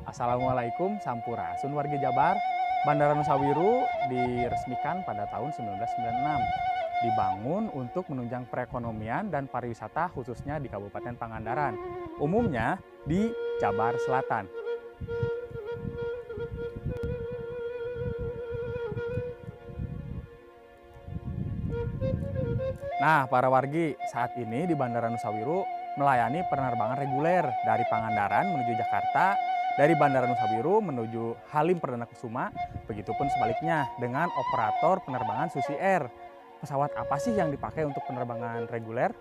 Assalamualaikum Sampurasun warga Jabar. Bandara Nusa Wiru diresmikan pada tahun 1996. Dibangun untuk menunjang perekonomian dan pariwisata khususnya di Kabupaten Pangandaran. Umumnya di Jabar Selatan. Nah, para wargi, saat ini di Bandara Nusa Wiru melayani penerbangan reguler dari Pangandaran menuju Jakarta, dari Bandara Nusa Wiru menuju Halim Perdana Kusuma, begitupun sebaliknya dengan operator penerbangan Susi Air. Pesawat apa sih yang dipakai untuk penerbangan reguler?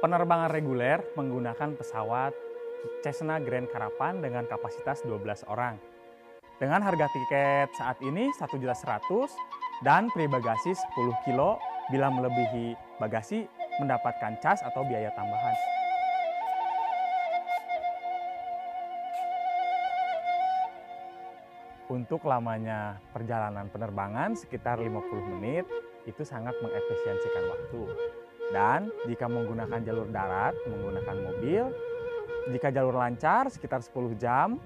Penerbangan reguler menggunakan pesawat Cessna Grand Caravan dengan kapasitas 12 orang. Dengan harga tiket saat ini 1.100.000 dan free bagasi 10 kilo, bila melebihi bagasi mendapatkan cas atau biaya tambahan. Untuk lamanya perjalanan penerbangan sekitar 50 menit, itu sangat mengefisiensikan waktu. Dan jika menggunakan jalur darat, menggunakan mobil, jika jalur lancar sekitar 10 jam,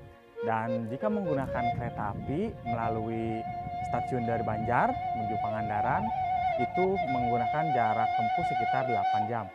dan jika menggunakan kereta api melalui stasiun dari Banjar menuju Pangandaran, itu menggunakan jarak tempuh sekitar 8 jam.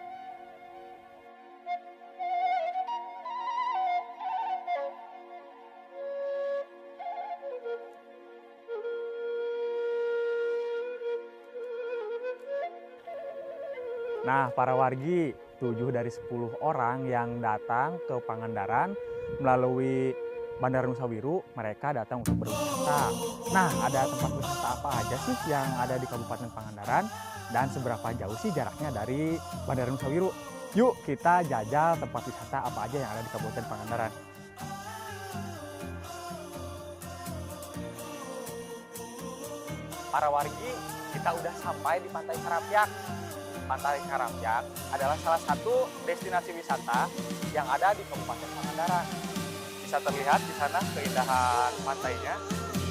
Nah, para wargi, 7 dari 10 orang yang datang ke Pangandaran melalui Bandara Nusa Wiru, mereka datang untuk berwisata. Nah, ada tempat wisata apa aja sih yang ada di Kabupaten Pangandaran dan seberapa jauh sih jaraknya dari Bandara Nusa Wiru? Yuk kita jajal tempat wisata apa aja yang ada di Kabupaten Pangandaran. Para wargi, kita udah sampai di Pantai Karapyak. Pantai Karapyak adalah salah satu destinasi wisata yang ada di Kabupaten Pangandaran. Bisa terlihat di sana keindahan pantainya.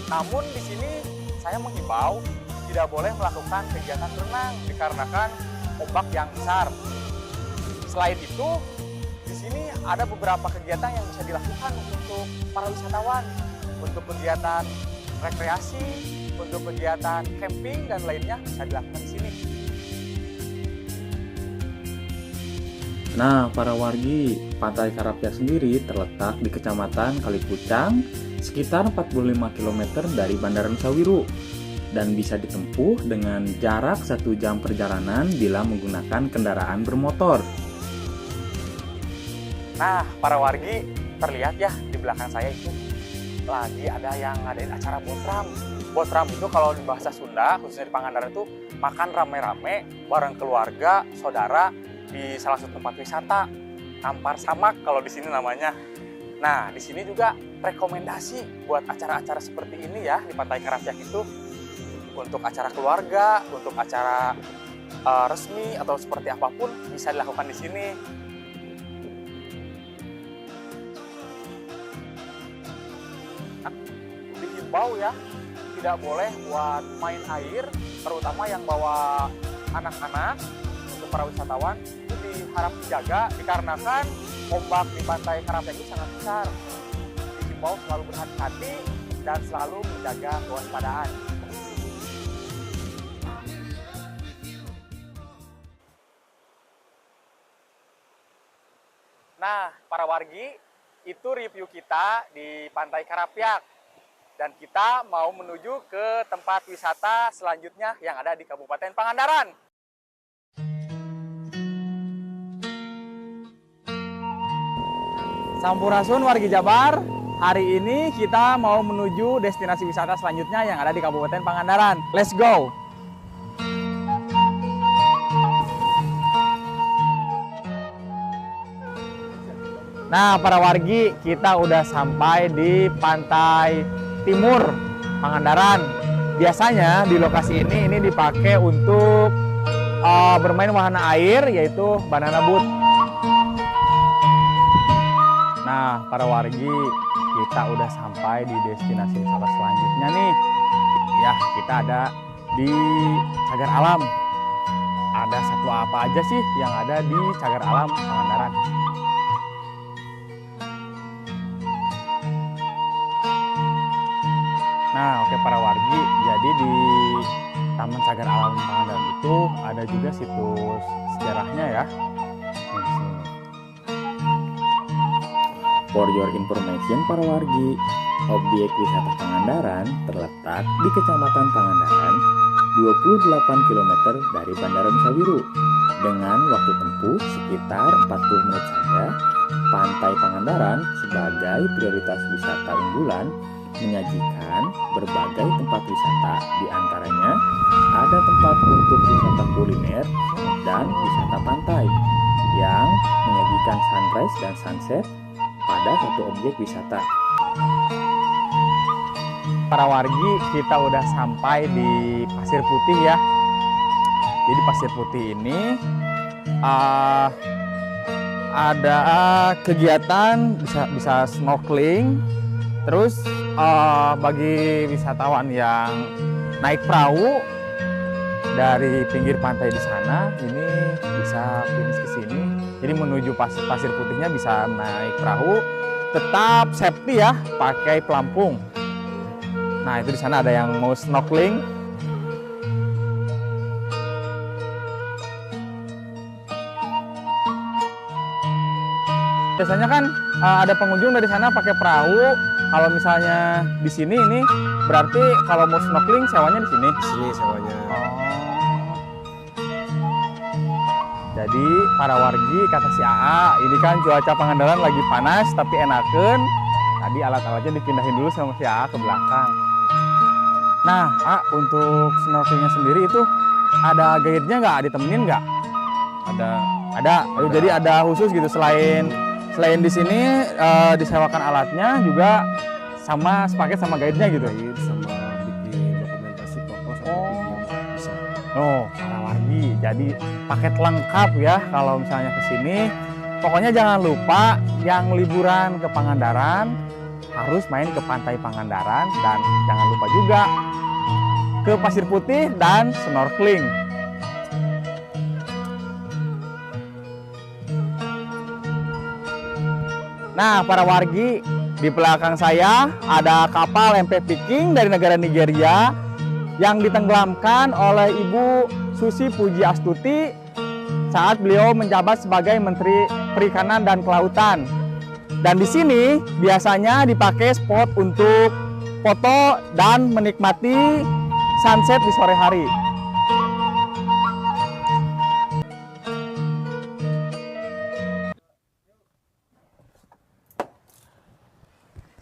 Namun di sini saya menghimbau tidak boleh melakukan kegiatan berenang dikarenakan ombak yang besar. Selain itu, di sini ada beberapa kegiatan yang bisa dilakukan untuk para wisatawan, untuk kegiatan rekreasi, untuk kegiatan camping dan lainnya bisa dilakukan di sini. Nah, para wargi, Pantai Karapyak sendiri terletak di Kecamatan Kalipucang, sekitar 45 km dari Bandara Nusa Wiru, dan bisa ditempuh dengan jarak 1 jam perjalanan bila menggunakan kendaraan bermotor. Nah, para wargi, terlihat ya di belakang saya itu lagi ada yang ngadain acara botram. Botram itu kalau di bahasa Sunda, khususnya di Pangandaran itu makan rame-rame bareng keluarga, saudara, di salah satu tempat wisata, Ampar Samak kalau di sini namanya. Nah, di sini juga rekomendasi buat acara-acara seperti ini ya di Pantai Karapyak itu untuk acara keluarga, untuk acara resmi atau seperti apapun bisa dilakukan di sini. Dihimbau ya, tidak boleh buat main air, terutama yang bawa anak-anak. Para wisatawan itu diharap dijaga dikarenakan ombak di Pantai Karapyak itu sangat besar. Dihimbau selalu berhati-hati dan selalu menjaga kewaspadaan. Nah, para wargi, itu review kita di Pantai Karapyak. Dan kita mau menuju ke tempat wisata selanjutnya yang ada di Kabupaten Pangandaran. Sampurasun wargi Jabar, hari ini kita mau menuju destinasi wisata selanjutnya yang ada di Kabupaten Pangandaran. Let's go! Nah, para wargi, kita udah sampai di pantai timur Pangandaran. Biasanya di lokasi ini dipakai untuk bermain wahana air, yaitu banana boat. Nah, para wargi, kita udah sampai di destinasi wisata selanjutnya nih, Ya, kita ada di Cagar Alam. Ada satwa apa aja sih yang ada di Cagar Alam Pangandaran? Nah, oke para wargi, jadi di Taman Cagar Alam Pangandaran itu ada juga situs sejarahnya ya. Di sini. For your information para wargi, objek wisata Pangandaran terletak di Kecamatan Pangandaran, 28 km dari Bandara Nusa Wiru. Dengan waktu tempuh sekitar 40 menit saja, Pantai Pangandaran sebagai prioritas wisata unggulan menyajikan berbagai tempat wisata, di antaranya ada tempat untuk wisata kuliner dan wisata pantai yang menyajikan sunrise dan sunset pada satu objek wisata. Para wargi, kita udah sampai di Pasir Putih ya. Jadi Pasir Putih ini ada kegiatan bisa snorkeling. Terus bagi wisatawan yang naik perahu dari pinggir pantai di sana, ini bisa finish ke sini. Jadi menuju Pasir Putihnya bisa naik perahu, tetap safety ya, pakai pelampung. Nah, itu di sana ada yang mau snorkeling. Biasanya kan ada pengunjung dari sana pakai perahu. Kalau misalnya di sini ini berarti kalau mau snorkeling sewanya di sini. Di sini sewanya. Jadi para wargi kata si AA, ini kan cuaca Pangandaran lagi panas tapi enaken. Tadi alat-alatnya dipindahin dulu sama si AA ke belakang. Nah, untuk snorkelingnya sendiri itu ada guide-nya nggak? Ditemenin nggak? Ada. Jadi ada khusus gitu selain di sini disewakan alatnya juga sama sepaket sama guide-nya gitu. Sama bikin dokumentasi foto sama video bisa. Oh, para wargi. Jadi paket lengkap ya kalau misalnya ke sini. Pokoknya jangan lupa yang liburan ke Pangandaran harus main ke Pantai Pangandaran dan jangan lupa juga ke Pasir Putih dan snorkeling. Nah, para wargi, di belakang saya ada kapal MV Viking dari negara Nigeria yang ditenggelamkan oleh Ibu Susi Pujiastuti saat beliau menjabat sebagai Menteri Perikanan dan Kelautan. Dan di sini biasanya dipakai spot untuk foto dan menikmati sunset di sore hari.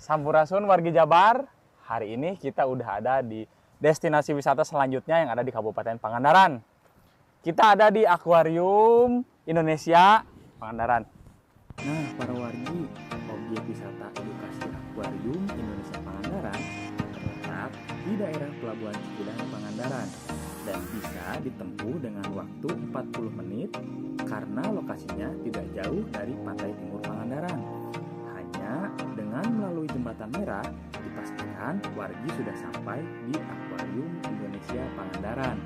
Sampurasun wargi Jabar, hari ini kita udah ada di destinasi wisata selanjutnya yang ada di Kabupaten Pangandaran. Kita ada di Akuarium Indonesia Pangandaran. Nah, para wargi, objek wisata edukasi Akuarium Indonesia Pangandaran terletak di daerah Pelabuhan Cikidang Pangandaran dan bisa ditempuh dengan waktu 40 menit karena lokasinya tidak jauh dari pantai timur Pangandaran. Hanya dengan melalui jembatan merah dipastikan wargi sudah sampai di Akuarium Indonesia Pangandaran.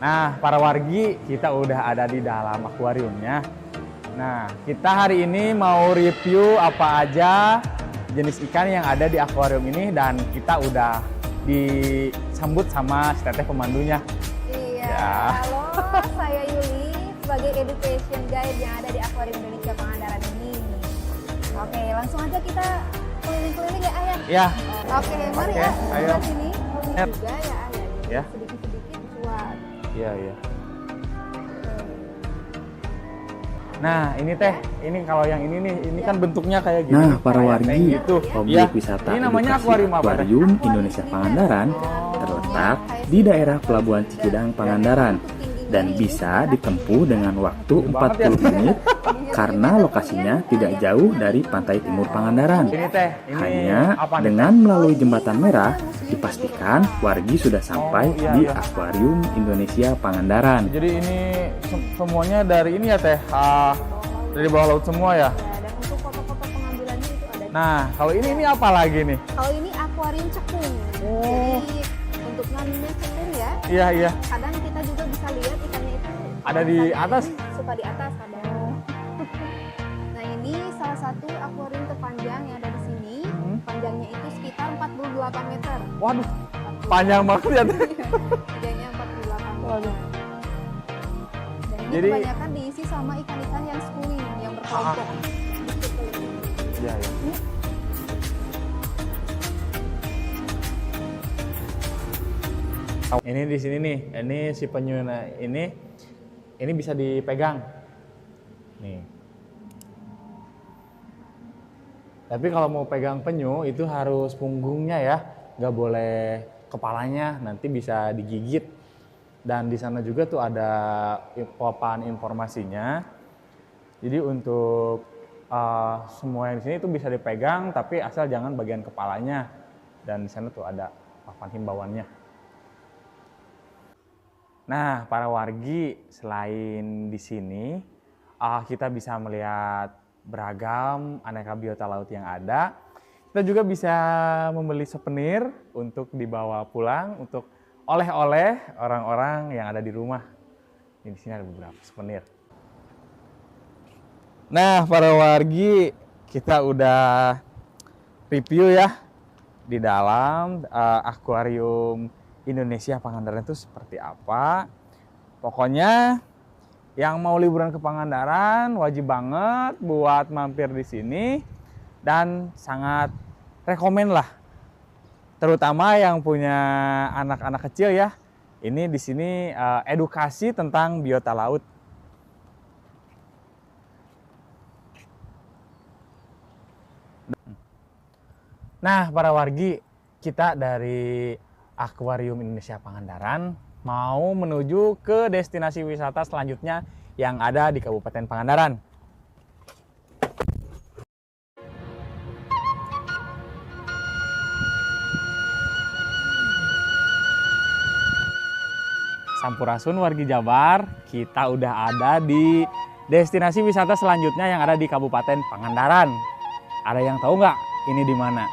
Nah, para wargi, kita udah ada di dalam akuariumnya. Nah, kita hari ini mau review apa aja jenis ikan yang ada di akuarium ini dan kita udah disambut sama si teteh pemandunya. Iya, Ya. halo, saya Yuli sebagai education guide yang ada di Akuarium Indonesia Pangandaran ini. Oke, langsung aja kita keliling-keliling ya, Ayah. Ya, Oke, mari Oke, ya, ayo. lihat sini. Lihat. Juga ya, Ayah. Ya. Sedikit-sedikit buat. iya. Nah, ini teh, ini kalau yang ini nih, ini kan bentuknya kayak gini. Nah, para kayak wargi, tank gitu. objek Ya, wisata ini namanya edukasi akuarium apa, Teh? Akuarium Indonesia Pangandaran terletak di daerah Pelabuhan Cikidang Pangandaran dan bisa ditempuh dengan waktu 40 menit karena lokasinya tidak jauh dari pantai timur Pangandaran. Ini teh, ini Hanya apa nih? dengan melalui jembatan merah dipastikan wargi sudah sampai iya, di iya. Akuarium Indonesia Pangandaran. Jadi ini semuanya dari ini ya teh, dari bawah laut semua ya. Dan untuk foto-foto pengambilannya itu ada di Nah, kalau ini apa lagi nih? Kalau ini akuarium cekung. Oh. Jadi untuk namanya cekung ya. Iya, iya. Kadang kita juga bisa lihat ikannya itu Ada di biasanya atas? Suka di atas ada. Nah, ini salah satu akuarium terpanjang yang ada di sini. Panjangnya itu sekitar 48 meter. Waduh, panjang banget ya. Panjangnya 48 meter. Dan ini Jadi- kebanyakan diisi sama ikan-ikan yang schooling, yang berkelompok. Iya, iya. Ini di sini nih, ini si penyu ini bisa dipegang. Nih. Tapi kalau mau pegang penyu itu harus punggungnya ya, nggak boleh kepalanya, nanti bisa digigit. Dan di sana juga tuh ada papan informasinya. Jadi untuk semua yang di sini itu bisa dipegang, tapi asal jangan bagian kepalanya. Dan di sana tuh ada papan himbauannya. Nah, para wargi, selain di sini kita bisa melihat beragam aneka biota laut yang ada. Kita juga bisa membeli souvenir untuk dibawa pulang untuk oleh-oleh orang-orang yang ada di rumah. Di sini ada beberapa souvenir. Nah, para wargi, kita udah review ya di dalam akuarium Indonesia Pangandaran itu seperti apa. Pokoknya yang mau liburan ke Pangandaran wajib banget buat mampir di sini dan sangat rekomen lah. Terutama yang punya anak-anak kecil ya. Ini di sini edukasi tentang biota laut. Nah, para wargi, kita dari Akuarium Indonesia Pangandaran mau menuju ke destinasi wisata selanjutnya yang ada di Kabupaten Pangandaran. Sampurasun wargi Jabar, kita udah ada di destinasi wisata selanjutnya yang ada di Kabupaten Pangandaran. Ada yang tahu nggak ini di mana?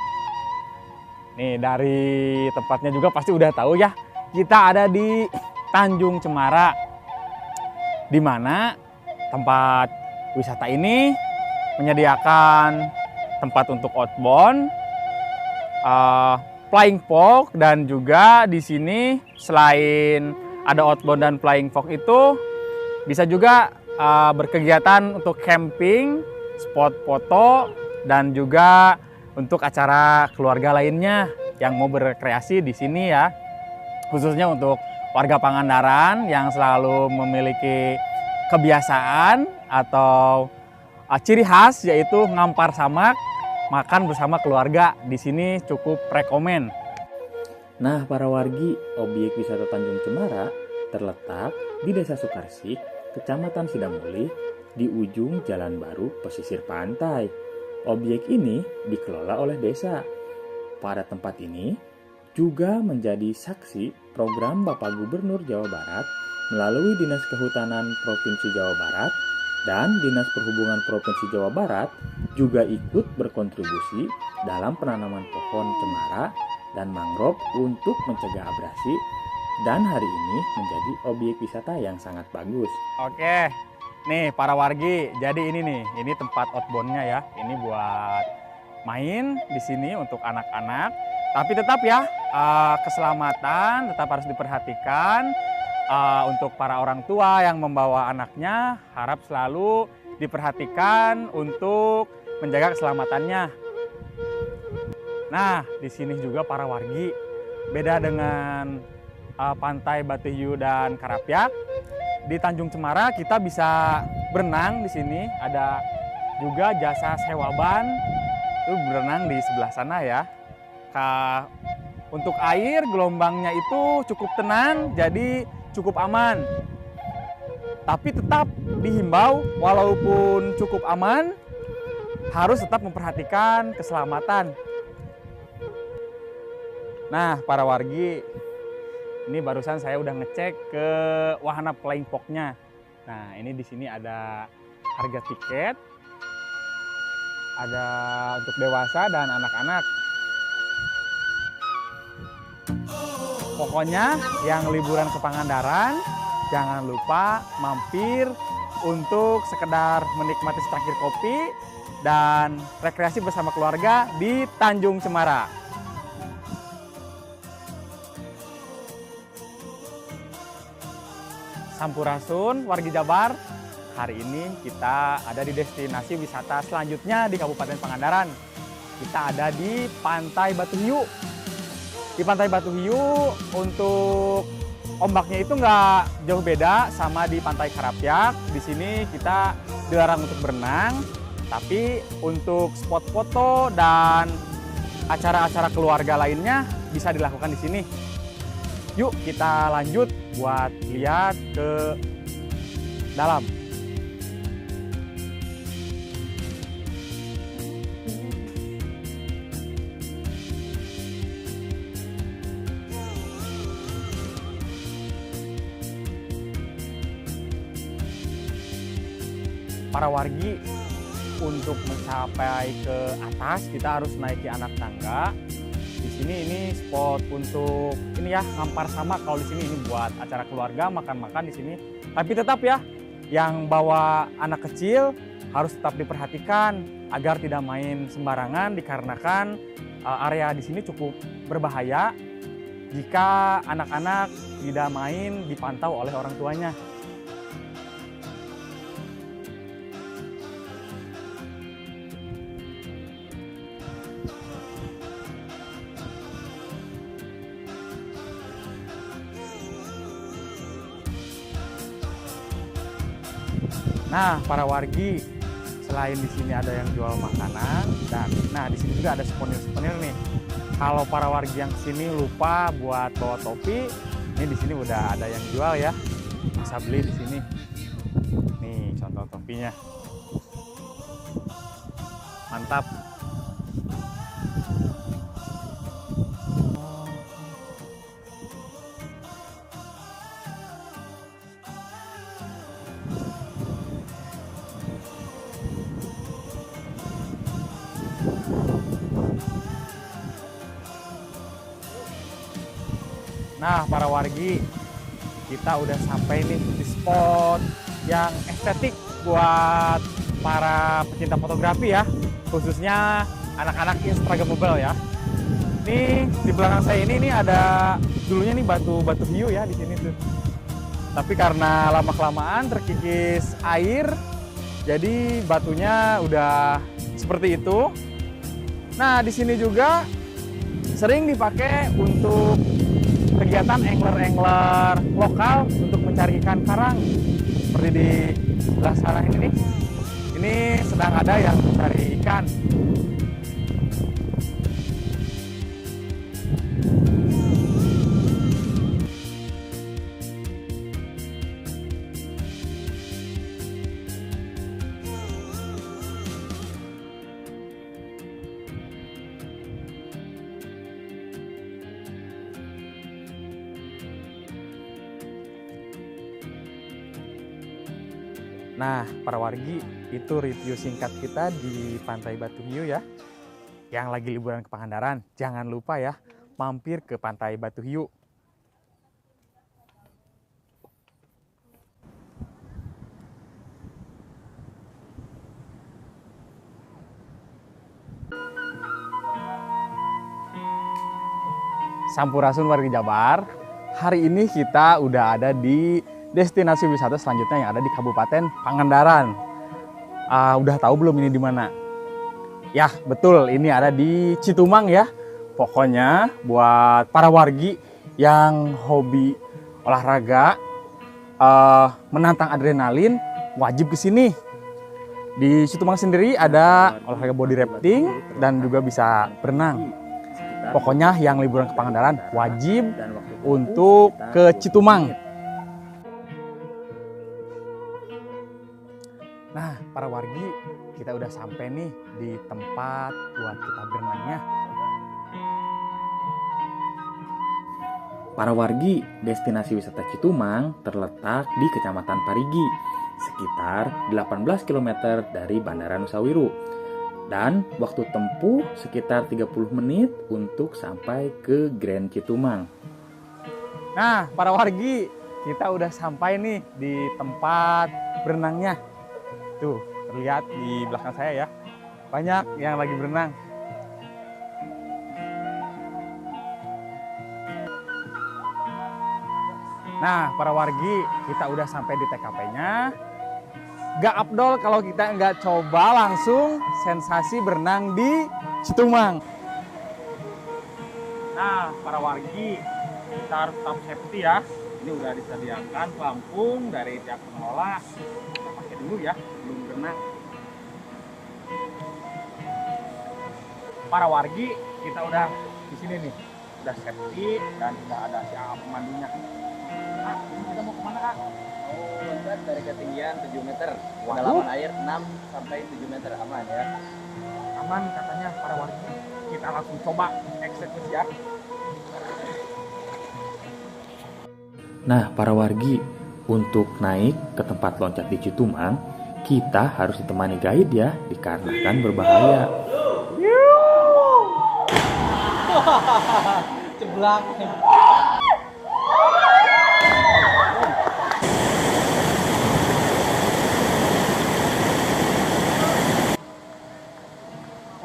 Nih, dari tempatnya juga pasti udah tahu ya. Kita ada di Tanjung Cemara. Di mana tempat wisata ini menyediakan tempat untuk outbound, flying fox, dan juga di sini selain ada outbound dan flying fox itu bisa juga berkegiatan untuk camping, spot foto, dan juga untuk acara keluarga lainnya yang mau berrekreasi di sini ya. Khususnya untuk warga Pangandaran yang selalu memiliki kebiasaan atau ciri khas yaitu ngampar samak, makan bersama keluarga. Di sini cukup rekomen. Nah, para wargi, objek wisata Tanjung Cemara terletak di Desa Sukarsik, Kecamatan Sidamuli, di ujung Jalan Baru pesisir pantai. Objek ini dikelola oleh desa. Pada tempat ini juga menjadi saksi program Bapak Gubernur Jawa Barat melalui Dinas Kehutanan Provinsi Jawa Barat dan Dinas Perhubungan Provinsi Jawa Barat juga ikut berkontribusi dalam penanaman pohon cemara dan mangrove untuk mencegah abrasi, dan hari ini menjadi objek wisata yang sangat bagus. Oke, nih para wargi, jadi ini tempat outboundnya ya. Ini buat main di sini untuk anak-anak. Tapi tetap ya, keselamatan tetap harus diperhatikan. Untuk para orang tua yang membawa anaknya, harap selalu diperhatikan untuk menjaga keselamatannya. Nah, di sini juga para wargi, beda dengan pantai Batu Hiu dan Karapyak. Di Tanjung Cemara kita bisa berenang di sini. Ada juga jasa sewa ban, itu berenang di sebelah sana ya. Untuk air gelombangnya itu cukup tenang, jadi cukup aman. Tapi tetap dihimbau, walaupun cukup aman, harus tetap memperhatikan keselamatan. Nah, para wargi, ini barusan saya udah ngecek ke wahana flying fox-nya. Nah, ini di sini ada harga tiket. ada untuk dewasa dan anak-anak. Pokoknya yang liburan ke Pangandaran, jangan lupa mampir untuk sekedar menikmati secangkir kopi dan rekreasi bersama keluarga di Tanjung Cemara. Sampurasun, wargi Jabar. Hari ini kita ada di destinasi wisata selanjutnya di Kabupaten Pangandaran. Kita ada di Pantai Batu Hiu. Di Pantai Batu Hiu untuk ombaknya itu nggak jauh beda sama di Pantai Karapyak. Di sini kita dilarang untuk berenang, tapi untuk spot foto dan acara-acara keluarga lainnya bisa dilakukan di sini. Yuk kita lanjut buat lihat ke dalam. Para wargi, untuk mencapai ke atas kita harus naiki anak tangga. Di sini ini spot untuk ini ya, ngampar sama. Kalau di sini ini buat acara keluarga, makan-makan di sini. Tapi tetap ya, yang bawa anak kecil harus tetap diperhatikan agar tidak main sembarangan, dikarenakan area di sini cukup berbahaya jika anak-anak tidak main dipantau oleh orang tuanya. Nah, para wargi, selain di sini ada yang jual makanan dan di sini juga ada souvenir nih. Kalau para wargi yang kesini lupa buat bawa topi, ini di sini udah ada yang jual ya. Bisa beli di sini. Nih contoh topinya. Mantap. Nah, para wargi, kita udah sampai nih di spot yang estetik buat para pecinta fotografi ya, khususnya anak-anak Instagramable ya. Ini di belakang saya ini ada dulunya nih batu hiu ya di sini tuh. Tapi karena lama-kelamaan terkikis air, jadi batunya udah seperti itu. Nah, di sini juga sering dipakai untuk kegiatan angler-angler lokal untuk mencari ikan karang. Seperti di sebelah sana ini nih. Ini sedang ada yang mencari ikan. Nah, para wargi, itu review singkat kita di Pantai Batu Hiu ya. Yang lagi liburan ke Pangandaran, jangan lupa ya, mampir ke Pantai Batu Hiu. Sampurasun wargi Jabar, hari ini kita udah ada di destinasi wisata selanjutnya yang ada di Kabupaten Pangandaran. Udah tahu belum ini di mana? Ya, betul, ini ada di Citumang ya. Pokoknya buat para wargi yang hobi olahraga, menantang adrenalin, wajib ke sini. Di Citumang sendiri ada olahraga body rafting dan juga bisa berenang. Pokoknya yang liburan ke Pangandaran wajib untuk ke Citumang. Nah, para wargi, kita udah sampai nih di tempat buat kita berenangnya. Para wargi, destinasi wisata Citumang terletak di Kecamatan Parigi, sekitar 18 km dari Bandara Nusa Wiru. Dan waktu tempuh sekitar 30 menit untuk sampai ke Grand Citumang. Nah, para wargi, kita udah sampai nih di tempat berenangnya. Tuh, terlihat di belakang saya ya. Banyak yang lagi berenang. Nah, para wargi, kita udah sampai di TKP-nya. Gak afdol kalau kita nggak coba langsung sensasi berenang di Citumang. Nah, para wargi, kita harus tetap safety ya. Ini udah disediakan pelampung dari pihak pengelola. Kita pakai dulu ya, sebelum berenang. Para wargi, kita udah di sini nih. Udah safety dan udah ada si pemandunya. Kak, ini kita mau kemana, Kak? Loncat dari ketinggian 7 meter. Waduh. Kedalaman air 6 sampai 7 meter aman ya. Aman katanya para wargi. Kita langsung coba eksekusi ya. Nah, para wargi, untuk naik ke tempat loncat di Citumang, kita harus ditemani guide ya, dikarenakan berbahaya. Ceblak.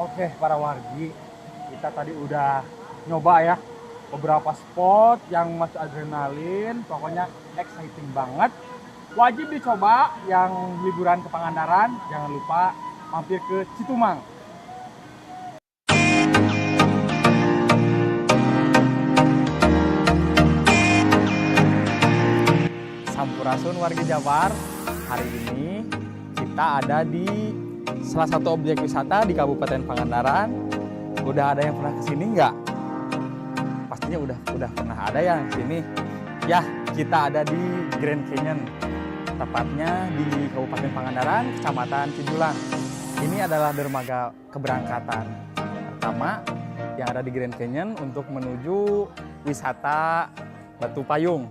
Oke, para wargi, kita tadi udah nyoba ya beberapa spot yang masuk adrenalin, pokoknya exciting banget. Wajib dicoba yang liburan ke Pangandaran, jangan lupa mampir ke Citumang. Sampurasun wargi Jabar, hari ini kita ada di salah satu objek wisata di Kabupaten Pangandaran. Udah ada yang pernah kesini nggak? Pastinya udah pernah ada yang kesini. Ya, kita ada di Grand Canyon, tepatnya di Kabupaten Pangandaran, Kecamatan Cijulang. Ini adalah dermaga keberangkatan pertama yang ada di Grand Canyon untuk menuju wisata Batu Payung.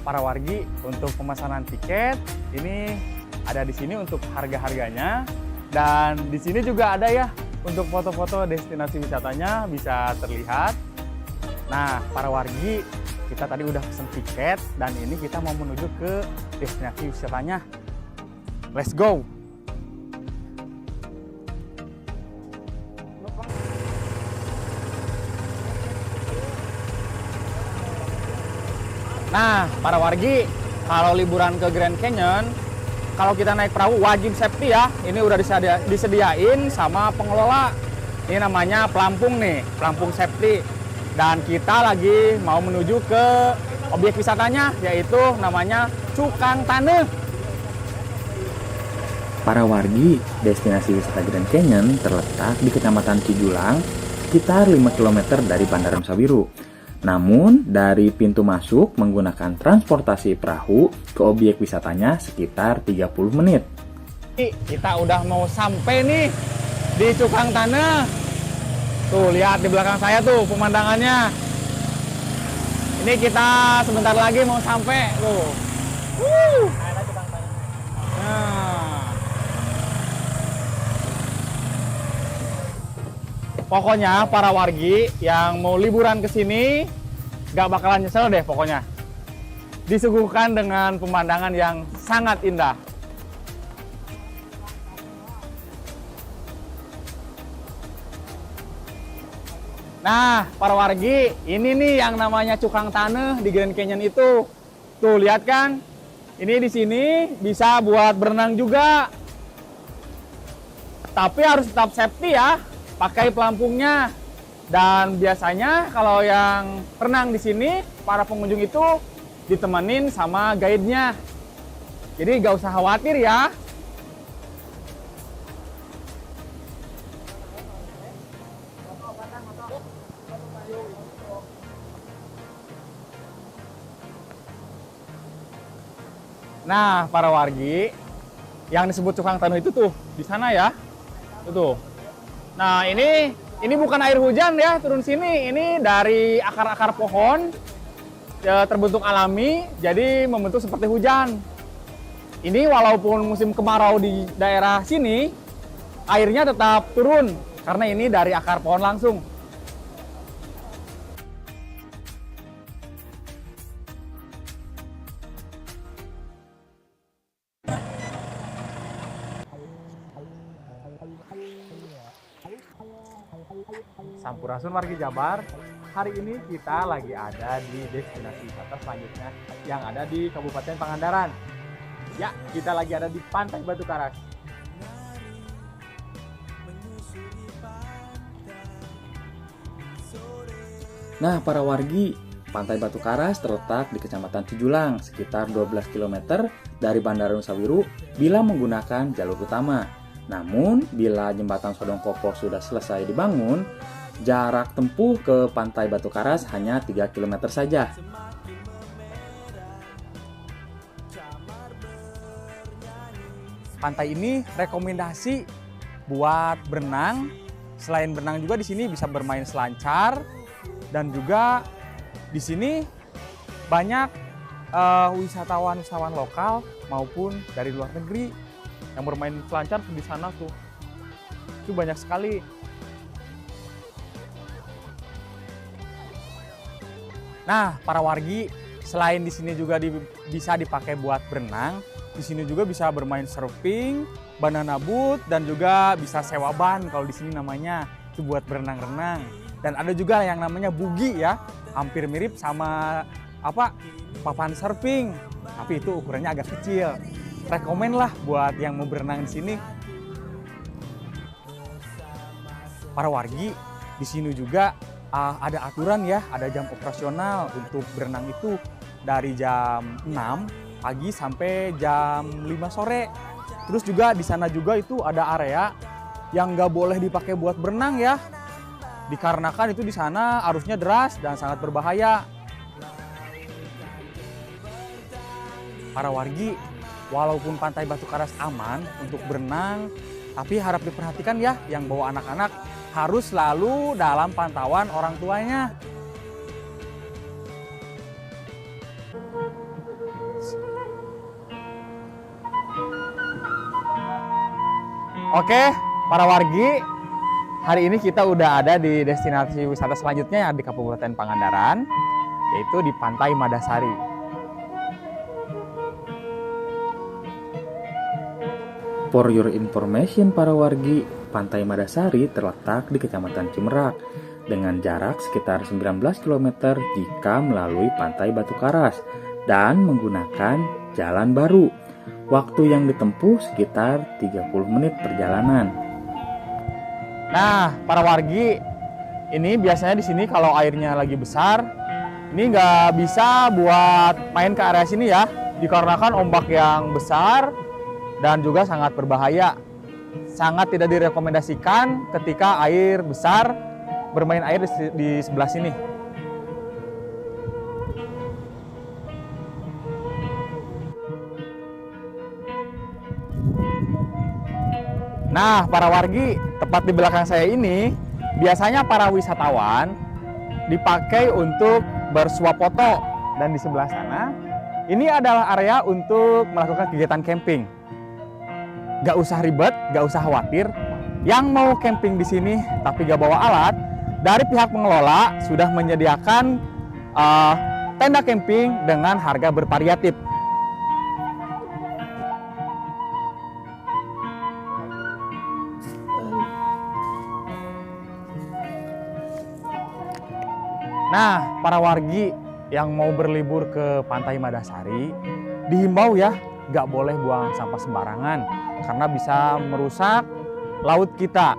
Para wargi, untuk pemesanan tiket ini ada di sini untuk harga-harganya, dan di sini juga ada ya untuk foto-foto destinasi wisatanya bisa terlihat. Nah, para wargi, kita tadi udah pesen tiket dan ini kita mau menuju ke destinasi wisatanya. Let's go. Nah, para wargi, kalau liburan ke Grand Canyon, kalau kita naik perahu wajib safety ya. Ini udah disediain sama pengelola. Ini namanya pelampung nih, pelampung safety. Dan kita lagi mau menuju ke objek wisatanya, yaitu namanya Cukang Taneuh. Para wargi, destinasi wisata Grand Canyon terletak di Kecamatan Cijulang, sekitar 5 km dari Bandaran Sawiru. Namun, dari pintu masuk menggunakan transportasi perahu ke objek wisatanya sekitar 30 menit. Kita udah mau sampai nih di Cukang Taneuh. Tuh, lihat di belakang saya tuh pemandangannya. Ini kita sebentar lagi mau sampai tuh. Nah. Pokoknya para wargi yang mau liburan ke sini gak bakalan nyesel deh pokoknya. Disuguhkan dengan pemandangan yang sangat indah. Nah, para wargi, ini nih yang namanya Cukang Taneuh di Grand Canyon itu. Tuh, lihat kan? Ini di sini bisa buat berenang juga. Tapi harus tetap safety ya. Pakai pelampungnya. Dan biasanya kalau yang renang di sini, para pengunjung itu ditemenin sama guide-nya. Jadi gak usah khawatir ya. Nah, para wargi, yang disebut Cukang Taneuh itu tuh di sana ya. Tuh. Nah, ini bukan air hujan ya turun sini. Ini dari akar-akar pohon ya, terbentuk alami, jadi membentuk seperti hujan. Ini walaupun musim kemarau di daerah sini, airnya tetap turun karena ini dari akar pohon langsung. Sampurasun wargi Jabar, hari ini kita lagi ada di destinasi wisata selanjutnya yang ada di Kabupaten Pangandaran. Ya, kita lagi ada di Pantai Batu Karas. Nah, para wargi, Pantai Batu Karas terletak di Kecamatan Cijulang, sekitar 12 km dari Bandara Nusa Wiru bila menggunakan jalur utama. Namun, bila jembatan Sodong Kopo sudah selesai dibangun, jarak tempuh ke Pantai Batu Karas hanya 3 km saja. Pantai ini rekomendasi buat berenang. Selain berenang juga di sini bisa bermain selancar dan juga di sini banyak wisatawan lokal maupun dari luar negeri yang bermain selancar di sana tuh. Itu banyak sekali. Nah, para wargi, selain di sini juga bisa dipakai buat berenang, di sini juga bisa bermain surfing, banana boat, dan juga bisa sewa ban kalau di sini namanya, itu buat berenang-renang. Dan ada juga yang namanya bugi ya, hampir mirip sama papan surfing, tapi itu ukurannya agak kecil. Rekomen lah buat yang mau berenang di sini. Para wargi, di sini juga ada aturan ya, ada jam operasional untuk berenang itu dari jam 6 pagi sampai jam 5 sore. Terus juga di sana juga itu ada area yang nggak boleh dipakai buat berenang ya, dikarenakan itu di sana arusnya deras dan sangat berbahaya. Para wargi, walaupun Pantai Batu Karas aman untuk berenang, tapi harap diperhatikan ya, yang bawa anak-anak harus selalu dalam pantauan orang tuanya. Oke, para wargi, hari ini kita udah ada di destinasi wisata selanjutnya yang di Kabupaten Pangandaran, yaitu di Pantai Madasari. For your information, para wargi, Pantai Madasari terletak di Kecamatan Cimerak dengan jarak sekitar 19 km jika melalui Pantai Batu Karas dan menggunakan jalan baru. Waktu yang ditempuh sekitar 30 menit perjalanan. Nah, para wargi, ini biasanya di sini kalau airnya lagi besar, ini nggak bisa buat main ke area sini ya, dikarenakan ombak yang besar dan juga sangat berbahaya. Sangat tidak direkomendasikan ketika air besar bermain air di sebelah sini. Nah, para wargi, tepat di belakang saya ini biasanya para wisatawan dipakai untuk bersuap foto, dan di sebelah sana ini adalah area untuk melakukan kegiatan camping. Gak usah ribet, gak usah khawatir. Yang mau camping di sini tapi gak bawa alat, dari pihak pengelola sudah menyediakan tenda camping dengan harga bervariatif. Nah, para wargi yang mau berlibur ke Pantai Madasari, dihimbau ya, gak boleh buang sampah sembarangan karena bisa merusak laut kita.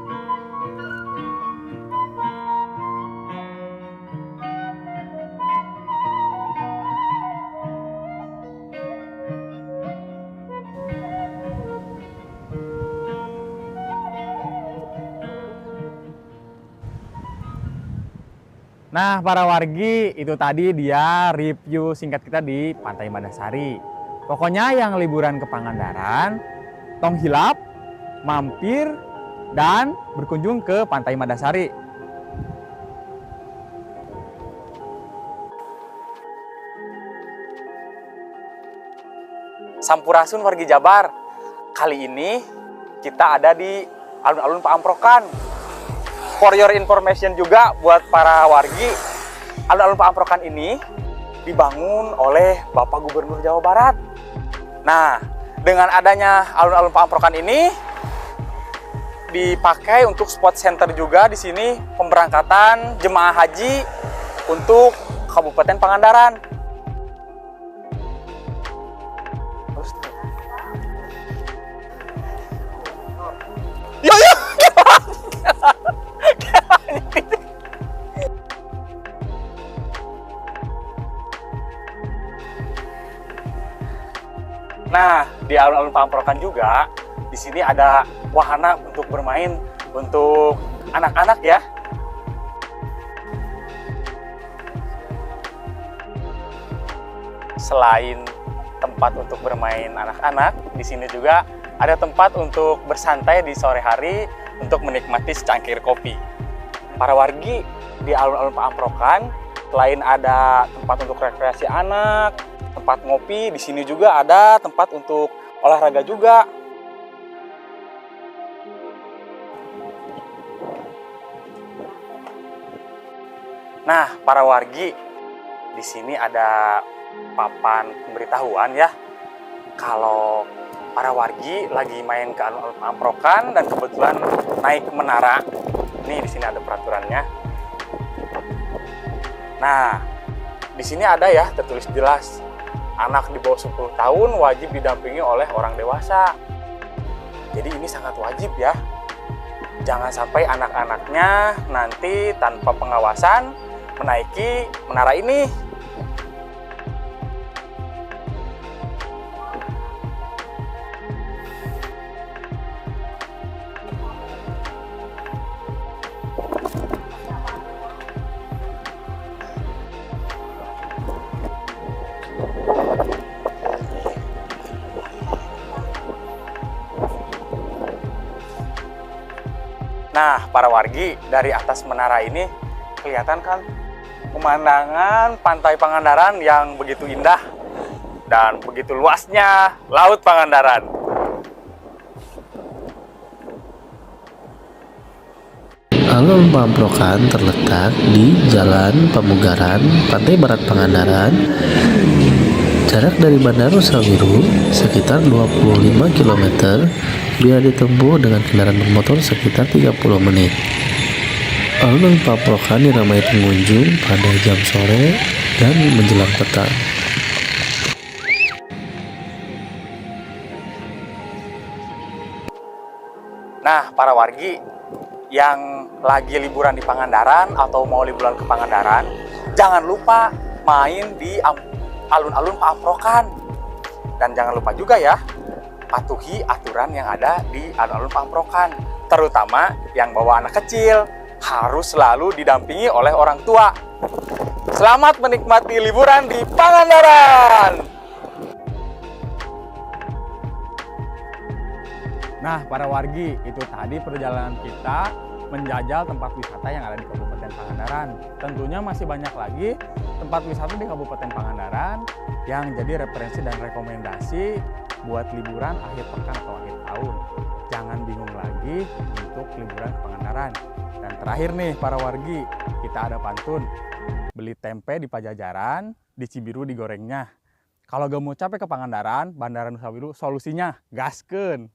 Nah, para wargi, itu tadi dia review singkat kita di Pantai Madasari. Pokoknya yang liburan ke Pangandaran, tong hilap, mampir, dan berkunjung ke Pantai Madasari. Sampurasun wargi Jabar. Kali ini kita ada di alun-alun Paamprokan. For your information juga buat para wargi, alun-alun Paamprokan ini dibangun oleh Bapak Gubernur Jawa Barat. Nah, dengan adanya alun-alun Paamprokan ini dipakai untuk spot center juga di sini pemberangkatan jemaah haji untuk Kabupaten Pangandaran. Yo yo. Nah, di alun-alun Paamprokan juga di sini ada wahana untuk bermain untuk anak-anak ya. Selain tempat untuk bermain anak-anak, di sini juga ada tempat untuk bersantai di sore hari untuk menikmati secangkir kopi. Para wargi di alun-alun Paamprokan, selain ada tempat untuk rekreasi anak, tempat ngopi, di sini juga ada tempat untuk olahraga juga. Nah, para wargi, di sini ada papan pemberitahuan ya. Kalau para wargi lagi main ke alun-alun Paamprokan dan kebetulan naik ke menara, nih di sini ada peraturannya. Nah, di sini ada ya tertulis jelas, anak di bawah 10 tahun wajib didampingi oleh orang dewasa. Jadi ini sangat wajib ya. Jangan sampai anak-anaknya nanti tanpa pengawasan menaiki menara ini. Nah, para wargi, dari atas menara ini kelihatan kan pemandangan pantai Pangandaran yang begitu indah dan begitu luasnya Laut Pangandaran. Alun Paamprokan terletak di Jalan Pamugaran, Pantai Barat Pangandaran. Jarak dari Bandara Nusawiru sekitar 25 km, bila ditempuh dengan kendaraan bermotor sekitar 30 menit. Alun Paamprokan diramai pengunjung pada jam sore dan menjelang petang. Nah, para wargi yang lagi liburan di Pangandaran atau mau liburan ke Pangandaran, jangan lupa main di alun-alun Paamprokan. Dan jangan lupa juga ya, patuhi aturan yang ada di alun-alun Paamprokan. Terutama yang bawa anak kecil, harus selalu didampingi oleh orang tua. Selamat menikmati liburan di Pangandaran! Nah, para wargi, itu tadi perjalanan kita menjajal tempat wisata yang ada di Kabupaten Pangandaran. Tentunya masih banyak lagi tempat wisata di Kabupaten Pangandaran yang jadi referensi dan rekomendasi buat liburan akhir pekan atau akhir tahun. Jangan bingung lagi untuk liburan ke Pangandaran. Dan terakhir nih para wargi, kita ada pantun. Beli tempe di Pajajaran, di Cibiru digorengnya. Kalau gak mau capek ke Pangandaran, Bandara Nusawiru solusinya, gaskeun.